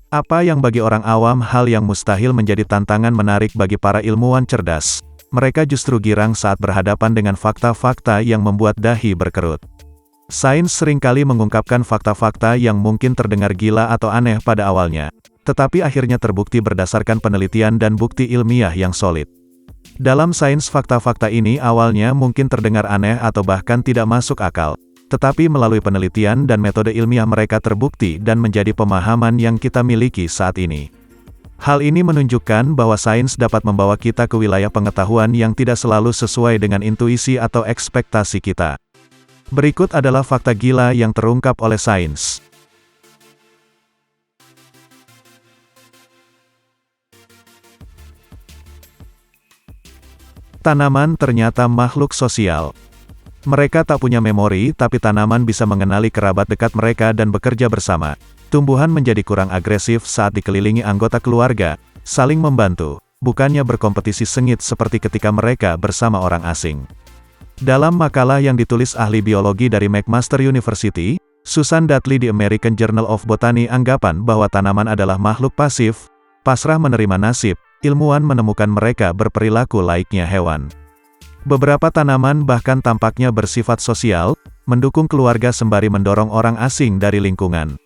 Apa yang bagi orang awam hal yang mustahil menjadi tantangan menarik bagi para ilmuwan cerdas. Mereka justru girang saat berhadapan dengan fakta-fakta yang membuat dahi berkerut. Sains seringkali mengungkapkan fakta-fakta yang mungkin terdengar gila atau aneh pada awalnya, tetapi akhirnya terbukti berdasarkan penelitian dan bukti ilmiah yang solid. Dalam sains, fakta-fakta ini awalnya mungkin terdengar aneh atau bahkan tidak masuk akal, tetapi melalui penelitian dan metode ilmiah mereka terbukti dan menjadi pemahaman yang kita miliki saat ini. Hal ini menunjukkan bahwa sains dapat membawa kita ke wilayah pengetahuan yang tidak selalu sesuai dengan intuisi atau ekspektasi kita. Berikut adalah fakta gila yang terungkap oleh sains. Tanaman ternyata makhluk sosial. Mereka tak punya memori, tapi tanaman bisa mengenali kerabat dekat mereka dan bekerja bersama. Tumbuhan menjadi kurang agresif saat dikelilingi anggota keluarga, saling membantu, bukannya berkompetisi sengit seperti ketika mereka bersama orang asing. Dalam makalah yang ditulis ahli biologi dari McMaster University, Susan Dudley di American Journal of Botany anggapan bahwa tanaman adalah makhluk pasif, pasrah menerima nasib. Ilmuwan menemukan mereka berperilaku layaknya hewan. Beberapa tanaman bahkan tampaknya bersifat sosial, mendukung keluarga sembari mendorong orang asing dari lingkungan.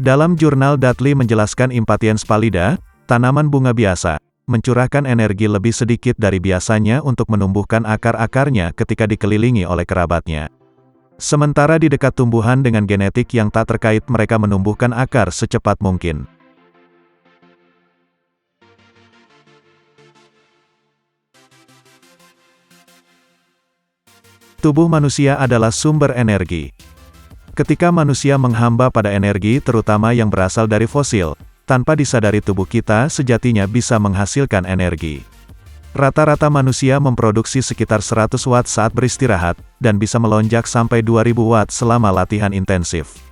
Dalam jurnal Dudley menjelaskan Impatiens pallida, tanaman bunga biasa, mencurahkan energi lebih sedikit dari biasanya untuk menumbuhkan akar-akarnya ketika dikelilingi oleh kerabatnya. Sementara di dekat tumbuhan dengan genetik yang tak terkait, mereka menumbuhkan akar secepat mungkin. Tubuh manusia adalah sumber energi. Ketika manusia menghamba pada energi terutama yang berasal dari fosil, tanpa disadari tubuh kita sejatinya bisa menghasilkan energi. Rata-rata manusia memproduksi sekitar 100 watt saat beristirahat, dan bisa melonjak sampai 2000 watt selama latihan intensif.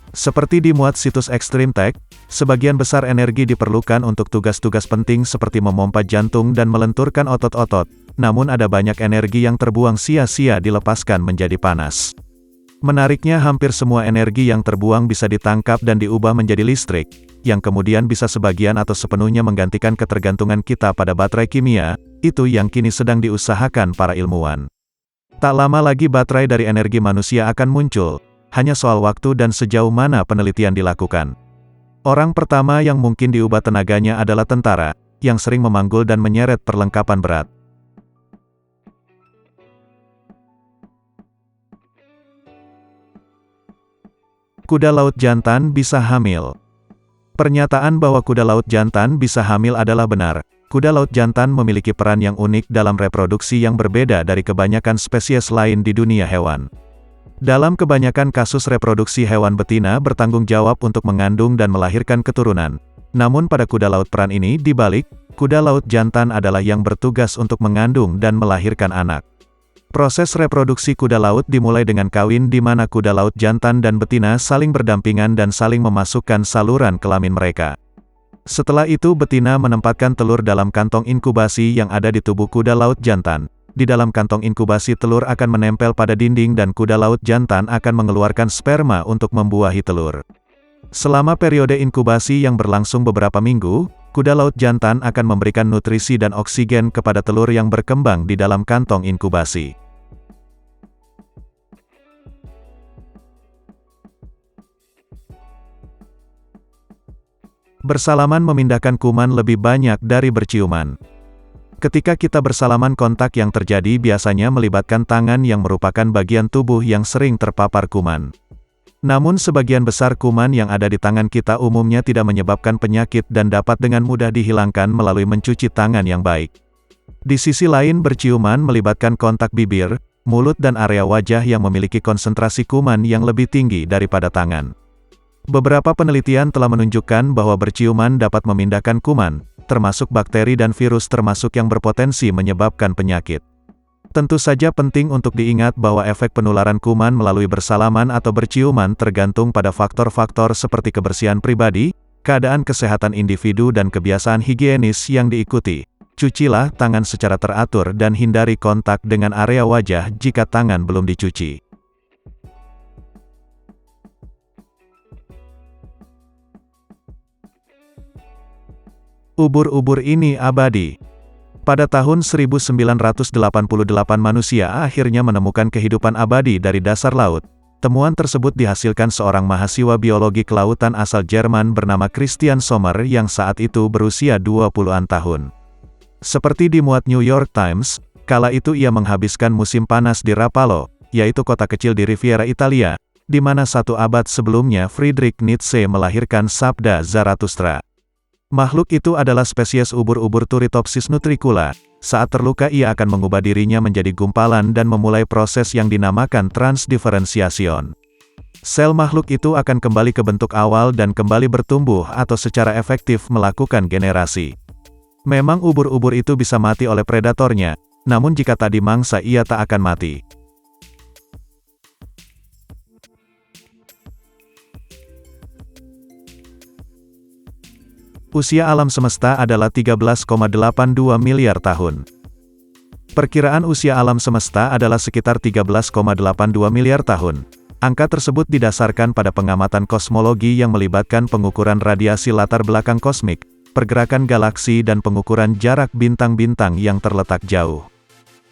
Seperti dimuat situs Extreme Tech, sebagian besar energi diperlukan untuk tugas-tugas penting seperti memompa jantung dan melenturkan otot-otot, namun ada banyak energi yang terbuang sia-sia dilepaskan menjadi panas. Menariknya, hampir semua energi yang terbuang bisa ditangkap dan diubah menjadi listrik, yang kemudian bisa sebagian atau sepenuhnya menggantikan ketergantungan kita pada baterai kimia, itu yang kini sedang diusahakan para ilmuwan. Tak lama lagi baterai dari energi manusia akan muncul, hanya soal waktu dan sejauh mana penelitian dilakukan. Orang pertama yang mungkin diubah tenaganya adalah tentara, yang sering memanggul dan menyeret perlengkapan berat. Kuda laut jantan bisa hamil. Pernyataan bahwa kuda laut jantan bisa hamil adalah benar. Kuda laut jantan memiliki peran yang unik dalam reproduksi yang berbeda dari kebanyakan spesies lain di dunia hewan. Dalam kebanyakan kasus reproduksi, hewan betina bertanggung jawab untuk mengandung dan melahirkan keturunan. Namun pada kuda laut peran ini dibalik, kuda laut jantan adalah yang bertugas untuk mengandung dan melahirkan anak. Proses reproduksi kuda laut dimulai dengan kawin di mana kuda laut jantan dan betina saling berdampingan dan saling memasukkan saluran kelamin mereka. Setelah itu betina menempatkan telur dalam kantong inkubasi yang ada di tubuh kuda laut jantan. Di dalam kantong inkubasi, telur akan menempel pada dinding dan kuda laut jantan akan mengeluarkan sperma untuk membuahi telur. Selama periode inkubasi yang berlangsung beberapa minggu, kuda laut jantan akan memberikan nutrisi dan oksigen kepada telur yang berkembang di dalam kantong inkubasi. Bersalaman memindahkan kuman lebih banyak dari berciuman. Ketika kita bersalaman, kontak yang terjadi biasanya melibatkan tangan yang merupakan bagian tubuh yang sering terpapar kuman. Namun sebagian besar kuman yang ada di tangan kita umumnya tidak menyebabkan penyakit dan dapat dengan mudah dihilangkan melalui mencuci tangan yang baik. Di sisi lain, berciuman melibatkan kontak bibir, mulut dan area wajah yang memiliki konsentrasi kuman yang lebih tinggi daripada tangan. Beberapa penelitian telah menunjukkan bahwa berciuman dapat memindahkan kuman, termasuk bakteri dan virus termasuk yang berpotensi menyebabkan penyakit. Tentu saja penting untuk diingat bahwa efek penularan kuman melalui bersalaman atau berciuman tergantung pada faktor-faktor seperti kebersihan pribadi, keadaan kesehatan individu dan kebiasaan higienis yang diikuti. Cucilah tangan secara teratur dan hindari kontak dengan area wajah jika tangan belum dicuci. Ubur-ubur ini abadi. Pada tahun 1988 manusia akhirnya menemukan kehidupan abadi dari dasar laut. Temuan tersebut dihasilkan seorang mahasiswa biologi kelautan asal Jerman bernama Christian Sommer yang saat itu berusia 20-an tahun. Seperti dimuat New York Times, kala itu ia menghabiskan musim panas di Rapallo, yaitu kota kecil di Riviera Italia, di mana 1 abad sebelumnya Friedrich Nietzsche melahirkan sabda Zarathustra. Makhluk itu adalah spesies ubur-ubur Turritopsis nutricula. Saat terluka ia akan mengubah dirinya menjadi gumpalan dan memulai proses yang dinamakan transdiferensiation. Sel makhluk itu akan kembali ke bentuk awal dan kembali bertumbuh atau secara efektif melakukan generasi. Memang ubur-ubur itu bisa mati oleh predatornya, namun jika tak dimangsa ia tak akan mati. Usia alam semesta adalah 13,82 miliar tahun. Perkiraan usia alam semesta adalah sekitar 13,82 miliar tahun. Angka tersebut didasarkan pada pengamatan kosmologi yang melibatkan pengukuran radiasi latar belakang kosmik, pergerakan galaksi dan pengukuran jarak bintang-bintang yang terletak jauh.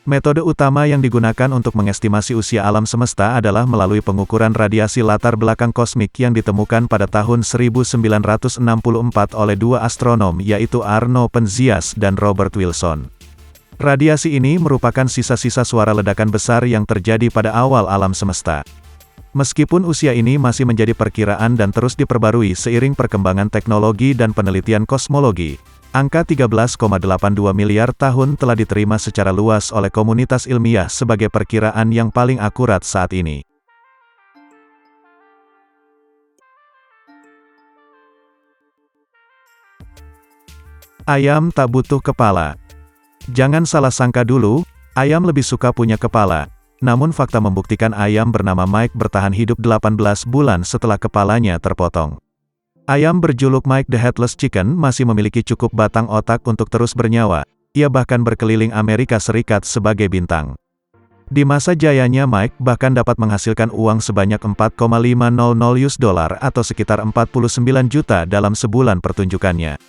Metode utama yang digunakan untuk mengestimasi usia alam semesta adalah melalui pengukuran radiasi latar belakang kosmik yang ditemukan pada tahun 1964 oleh 2 astronom yaitu Arno Penzias dan Robert Wilson. Radiasi ini merupakan sisa-sisa suara ledakan besar yang terjadi pada awal alam semesta. Meskipun usia ini masih menjadi perkiraan dan terus diperbarui seiring perkembangan teknologi dan penelitian kosmologi, angka 13,82 miliar tahun telah diterima secara luas oleh komunitas ilmiah sebagai perkiraan yang paling akurat saat ini. Ayam tak butuh kepala. Jangan salah sangka dulu, ayam lebih suka punya kepala. Namun fakta membuktikan ayam bernama Mike bertahan hidup 18 bulan setelah kepalanya terpotong. Ayam berjuluk Mike the Headless Chicken masih memiliki cukup batang otak untuk terus bernyawa. Ia bahkan berkeliling Amerika Serikat sebagai bintang. Di masa jayanya Mike bahkan dapat menghasilkan uang sebanyak $4,500 atau sekitar 49 juta dalam sebulan pertunjukannya.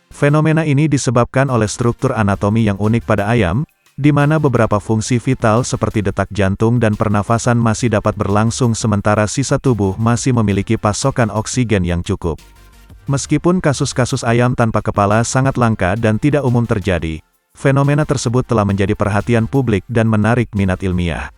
Fenomena ini disebabkan oleh struktur anatomi yang unik pada ayam, di mana beberapa fungsi vital seperti detak jantung dan pernafasan masih dapat berlangsung sementara sisa tubuh masih memiliki pasokan oksigen yang cukup. Meskipun kasus-kasus ayam tanpa kepala sangat langka dan tidak umum terjadi, fenomena tersebut telah menjadi perhatian publik dan menarik minat ilmiah.